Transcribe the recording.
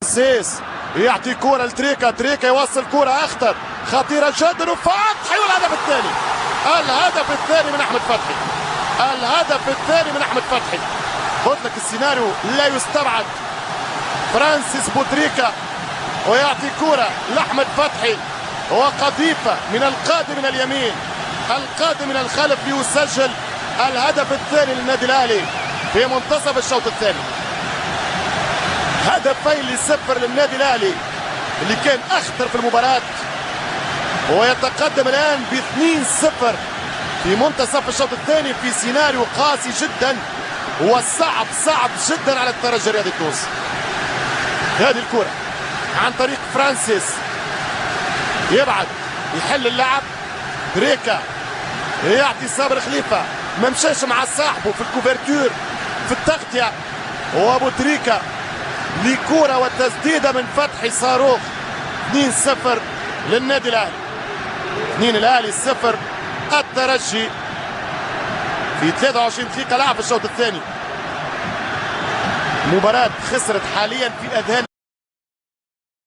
سيس يعطي كرة لتريكا، تريكا يوصل كرة اخطر خطيرة جدا وفتحي، والهدف الثاني. الهدف الثاني من احمد فتحي. الهدف الثاني من احمد فتحي. قلت لك السيناريو لا يستبعد. فرانسيس بوتريكا ويعطي كرة لاحمد فتحي وقذيفة من القادم من اليمين، القادم من الخلف ليسجل الهدف الثاني للنادي الاهلي في منتصف الشوط الثاني. هدفين لصفر للنادي الاهلي اللي كان اخطر في المباراة، ويتقدم الان ب 2-0 في منتصف الشوط الثاني في سيناريو قاسي جدا وصعب صعب جدا على الترجي الرياضي التونسي. هذه الكرة عن طريق فرانسيس، يبعد يحل اللعب، تريكا يعطي صابر خليفة، ما مشاش مع صاحبه في الكوفرتور في التغطية، وابو تريكا لكرة وتسديدة من فتحي صاروخ. 2-0 للنادي الاهلي. 2 الاهلي 0 الترجي في 23 دقيقة لعب في الشوط الثاني. مباراة خسرت حاليا في اذهان